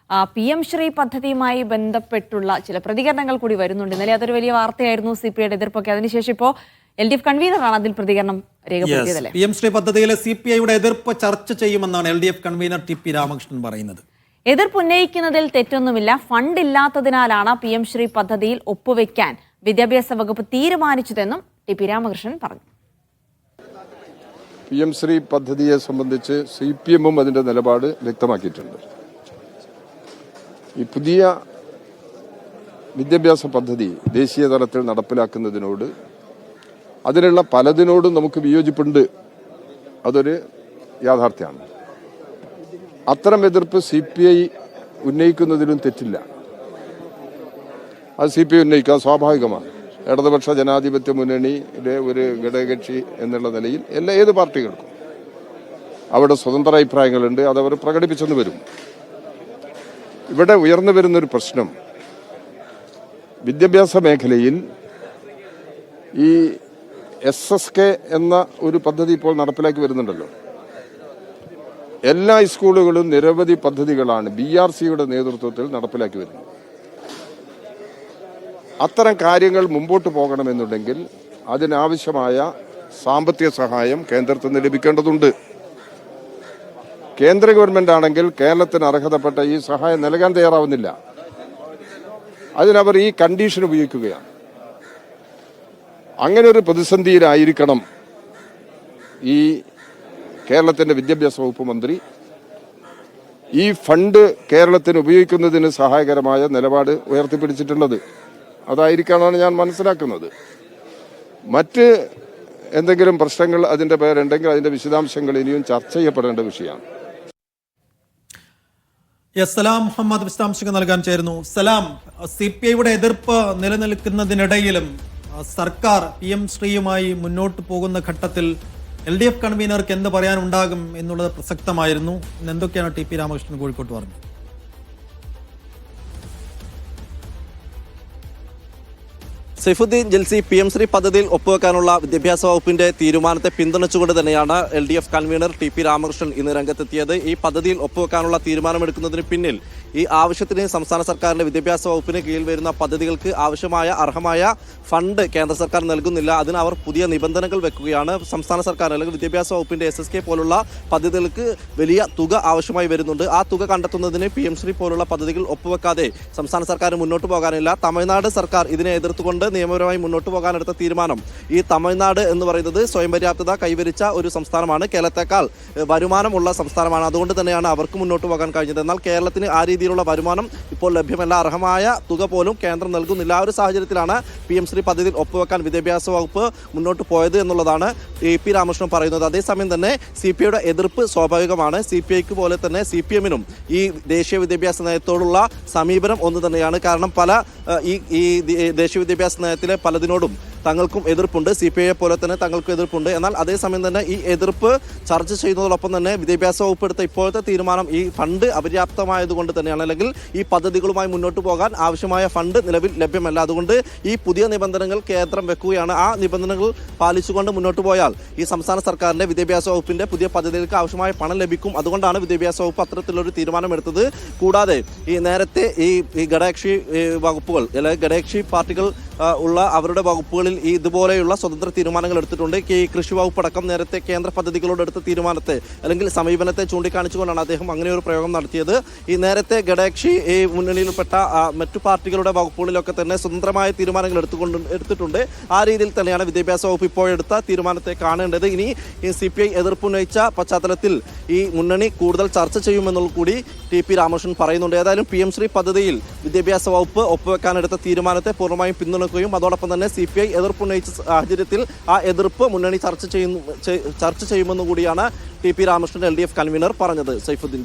PM Shri പദ്ധതിയുമായി ബന്ധപ്പെട്ടുള്ള ചില പ്രതികരണങ്ങൾ കൂടി വരുന്നുണ്ട്. ഇന്നലെ അതൊരു വലിയ വാർത്തയായിരുന്നു, CPIയുടെ എതിർപ്പൊക്കെ. അതിനുശേഷം ഇപ്പോൾ LDF കൺവീനറാണ് അതിൽ പ്രതികരണം രേഖപ്പെടുത്തിയത്. PM ശ്രീ പദ്ധതിയിലെ CPIയുടെ എതിർപ്പ് ചർച്ച ചെയ്യുമെന്നാണ് LDF കൺവീനർ TP രാമകൃഷ്ണൻ പറയുന്നത്. എതിർപ്പ് ഉന്നയിക്കുന്നതിൽ തെറ്റൊന്നുമില്ല. ഫണ്ട് ഇല്ലാത്തതിനാലാണ് PM ശ്രീ പദ്ധതിയിൽ ഒപ്പുവെക്കാൻ വിദ്യാഭ്യാസ വകുപ്പ് തീരുമാനിച്ചതെന്നും TP രാമകൃഷ്ണൻ പറഞ്ഞു. PM ശ്രീ പദ്ധതിയെ സംബന്ധിച്ച് CPM അതിന്റെ നിലപാട് വ്യക്തമാക്കിയിട്ടുണ്ട്. ഈ പുതിയ വിദ്യാഭ്യാസ പദ്ധതി ദേശീയ തലത്തിൽ നടപ്പിലാക്കുന്നതിനോട് അതിലുള്ള പലതിനോടും നമുക്ക് വിയോജിപ്പുണ്ട്. അതൊരു യാഥാർത്ഥ്യമാണ്. അത്തരം എതിർപ്പ് CPI ഉന്നയിക്കുന്നതിലും തെറ്റില്ല. അത് CPI ഉന്നയിക്കാൻ സ്വാഭാവികമാണ്. ഇടതുപക്ഷ ജനാധിപത്യ മുന്നണിയിലെ ഒരു ഘടകകക്ഷി എന്നുള്ള നിലയിൽ ഏത് പാർട്ടികൾക്കും അവിടെ സ്വതന്ത്ര അഭിപ്രായങ്ങളുണ്ട്. അതവർ പ്രകടിപ്പിച്ചെന്ന് വരും. ഇവിടെ ഉയർന്നു വരുന്നൊരു പ്രശ്നം വിദ്യാഭ്യാസ മേഖലയിൽ ഈ SSK എന്ന ഒരു പദ്ധതി ഇപ്പോൾ നടപ്പിലാക്കി വരുന്നുണ്ടല്ലോ. എല്ലാ സ്കൂളുകളും നിരവധി പദ്ധതികളാണ് BRCയുടെ നേതൃത്വത്തിൽ നടപ്പിലാക്കി വരുന്നത്. അത്തരം കാര്യങ്ങൾ മുമ്പോട്ട് പോകണമെന്നുണ്ടെങ്കിൽ അതിനാവശ്യമായ സാമ്പത്തിക സഹായം കേന്ദ്രത്തിൽ നിന്ന് ലഭിക്കേണ്ടതുണ്ട്. കേന്ദ്ര ഗവൺമെന്റ് ആണെങ്കിൽ കേരളത്തിന് അർഹതപ്പെട്ട ഈ സഹായം നൽകാൻ തയ്യാറാവുന്നില്ല. അതിനവർ ഈ കണ്ടീഷൻ ഉപയോഗിക്കുകയാണ്. അങ്ങനെ ഒരു പ്രതിസന്ധിയിലായിരിക്കണം ഈ കേരളത്തിന്റെ വിദ്യാഭ്യാസ വകുപ്പ് മന്ത്രി ഈ ഫണ്ട് കേരളത്തിന് ഉപയോഗിക്കുന്നതിന് സഹായകരമായ നിലപാട് ഉയർത്തിപ്പിടിച്ചിട്ടുള്ളത്. അതായിരിക്കാനാണ് ഞാൻ മനസ്സിലാക്കുന്നത്. മറ്റ് എന്തെങ്കിലും പ്രശ്നങ്ങൾ അതിന്റെ പേരുണ്ടെങ്കിൽ അതിന്റെ വിശദാംശങ്ങൾ ഇനിയും ചർച്ച ചെയ്യപ്പെടേണ്ട വിഷയമാണ്. സലാം മുഹമ്മദ് വിശദാംശങ്ങൾ നൽകാൻ ചേരുന്നു. സലാം, CPIയുടെ എതിർപ്പ് നിലനിൽക്കുന്നതിനിടയിലും സർക്കാർ PM ശ്രീയുമായി മുന്നോട്ട് പോകുന്ന ഘട്ടത്തിൽ LDF കൺവീനർക്ക് എന്ത് പറയാനുണ്ടാകും എന്നുള്ളത് പ്രസക്തമായിരുന്നു. എന്തൊക്കെയാണ് TP രാമകൃഷ്ണൻ കോഴിക്കോട്ട് പറഞ്ഞത്? സൈഫുദ്ദീൻ ജൽസി PM ശ്രീ പദ്ധതിയിൽ ഒപ്പുവെക്കാനുള്ള വിദ്യാഭ്യാസ വകുപ്പിന്റെ തീരുമാനത്തെ പിന്തുണച്ചുകൊണ്ട് തന്നെയാണ് LDF കൺവീനർ TP രാമകൃഷ്ണൻ ഇന്ന് രംഗത്തെത്തിയത്. ഈ പദ്ധതിയിൽ ഒപ്പുവെക്കാനുള്ള തീരുമാനമെടുക്കുന്നതിന് പിന്നിൽ ഈ ആവശ്യത്തിന് സംസ്ഥാന സർക്കാരിന്റെ വിദ്യാഭ്യാസ വകുപ്പിന് കീഴിൽ വരുന്ന പദ്ധതികൾക്ക് ആവശ്യമായ അർഹമായ ഫണ്ട് കേന്ദ്ര സർക്കാർ നൽകുന്നില്ല. അതിന് അവർ പുതിയ നിബന്ധനകൾ വെക്കുകയാണ്. സംസ്ഥാന സർക്കാർ അല്ലെങ്കിൽ വിദ്യാഭ്യാസ വകുപ്പിന്റെ SSK പോലുള്ള പദ്ധതികൾക്ക് വലിയ തുക ആവശ്യമായി വരുന്നുണ്ട്. ആ തുക കണ്ടെത്തുന്നതിന് PM ശ്രീ പോലുള്ള പദ്ധതികൾ ഒപ്പുവെക്കാതെ സംസ്ഥാന സർക്കാർ മുന്നോട്ട് പോകാനില്ല. തമിഴ്നാട് സർക്കാർ ഇതിനെ എതിർത്തുകൊണ്ട് നിയമപരമായി മുന്നോട്ട് പോകാനെടുത്ത തീരുമാനം, ഈ തമിഴ്നാട് എന്ന് പറയുന്നത് സ്വയം പര്യാപ്തത കൈവരിച്ച ഒരു സംസ്ഥാനമാണ്, കേരളത്തെക്കാൾ വരുമാനമുള്ള സംസ്ഥാനമാണ്. അതുകൊണ്ട് തന്നെയാണ് അവർക്ക് മുന്നോട്ട് പോകാൻ കഴിഞ്ഞത്. എന്നാൽ കേരളത്തിന് ആ രീതിയിലുള്ള വരുമാനം ഇപ്പോൾ ലഭ്യമല്ല. അർഹമായ തുക പോലും കേന്ദ്രം നൽകുന്നില്ല. ആ ഒരു സാഹചര്യത്തിലാണ് PM ശ്രീ പദ്ധതിയിൽ ഒപ്പുവെക്കാൻ വിദ്യാഭ്യാസ വകുപ്പ് മുന്നോട്ട് പോയത് എന്നുള്ളതാണ് TP രാമകൃഷ്ണൻ പറയുന്നത്. അതേസമയം തന്നെ CPIയുടെ എതിർപ്പ് സ്വാഭാവികമാണ്. CPIക്ക് പോലെ തന്നെ CPM-നും ഈ ദേശീയ വിദ്യാഭ്യാസ നയത്തോടുള്ള സമീപനം ഒന്ന് തന്നെയാണ്. കാരണം ഈ ദേശീയ വിദ്യാഭ്യാസ നയത്തിലെ പലതിനോടും തങ്ങൾക്കും എതിർപ്പുണ്ട്. CPIയെ പോലെ തന്നെ തങ്ങൾക്കും എതിർപ്പുണ്ട്. എന്നാൽ അതേസമയം തന്നെ ഈ എതിർപ്പ് ചർച്ച ചെയ്യുന്നതോടൊപ്പം തന്നെ വിദ്യാഭ്യാസ വകുപ്പ് എടുത്ത ഇപ്പോഴത്തെ തീരുമാനം ഈ ഫണ്ട് അപര്യാപ്തമായതുകൊണ്ട് തന്നെയാണ്. അല്ലെങ്കിൽ ഈ പദ്ധതികളുമായി മുന്നോട്ട് പോകാൻ ആവശ്യമായ ഫണ്ട് നിലവിൽ ലഭ്യമല്ല. അതുകൊണ്ട് ഈ പുതിയ നിബന്ധനകൾ കേന്ദ്രം വെക്കുകയാണ്. ആ നിബന്ധനകൾ പാലിച്ചുകൊണ്ട് മുന്നോട്ട് പോയാൽ ഈ സംസ്ഥാന സർക്കാരിന്റെ വിദ്യാഭ്യാസ വകുപ്പിന്റെ പുതിയ പദ്ധതികൾക്ക് ആവശ്യമായ പണം ലഭിക്കും. അതുകൊണ്ടാണ് വിദ്യാഭ്യാസ വകുപ്പ് അത്തരത്തിലൊരു തീരുമാനമെടുത്തത്. കൂടാതെ ഈ നേരത്തെ ഈ ഘടകകക്ഷി വകുപ്പുകൾ അല്ലെങ്കിൽ ഘടകകക്ഷി പാർട്ടികൾ ഉള്ള അവരുടെ വകുപ്പുകളിൽ ഇതുപോലെയുള്ള സ്വതന്ത്ര തീരുമാനങ്ങൾ എടുത്തിട്ടുണ്ട്. കൃഷി വകുപ്പ് അടക്കം നേരത്തെ കേന്ദ്ര പദ്ധതികളോട് എടുത്ത തീരുമാനത്തെ അല്ലെങ്കിൽ സമീപനത്തെ ചൂണ്ടിക്കാണിച്ചുകൊണ്ടാണ് അദ്ദേഹം അങ്ങനെ ഒരു പ്രയോഗം നടത്തിയത്. ഈ നേരത്തെ ഘടകകക്ഷി മുന്നണിയിൽപ്പെട്ട മറ്റു പാർട്ടികളുടെ വകുപ്പുകളിലൊക്കെ തന്നെ സ്വതന്ത്രമായ തീരുമാനങ്ങൾ എടുത്തിട്ടുണ്ട്. ആ രീതിയിൽ തന്നെയാണ് വിദ്യാഭ്യാസ വകുപ്പ് ഇപ്പോഴെടുത്ത തീരുമാനത്തെ കാണേണ്ടത്. ഇനി CPI എതിർപ്പുന്നയിച്ച പശ്ചാത്തലത്തിൽ ഈ മുന്നണി കൂടുതൽ ചർച്ച ചെയ്യുമെന്നുള്ള കൂടി TP രാമകൃഷ്ണൻ പറയുന്നുണ്ട്. ഏതായാലും PM ശ്രീ പദ്ധതിയിൽ വിദ്യാഭ്യാസ വകുപ്പ് ഒപ്പുവെക്കാനെടുത്ത തീരുമാനത്തെ പൂർണ്ണമായും പിന്തുണയ്ക്കുകയും അതോടൊപ്പം തന്നെ CPI എതിർപ്പുന്നയിച്ച സാഹചര്യത്തിൽ ആ എതിർപ്പ് മുന്നണി ചർച്ച ചെയ്യുമെന്ന് കൂടിയാണ് TP രാമകൃഷ്ണൻ LDF കൺവീനർ പറഞ്ഞത്. സൈഫുദ്ദീൻ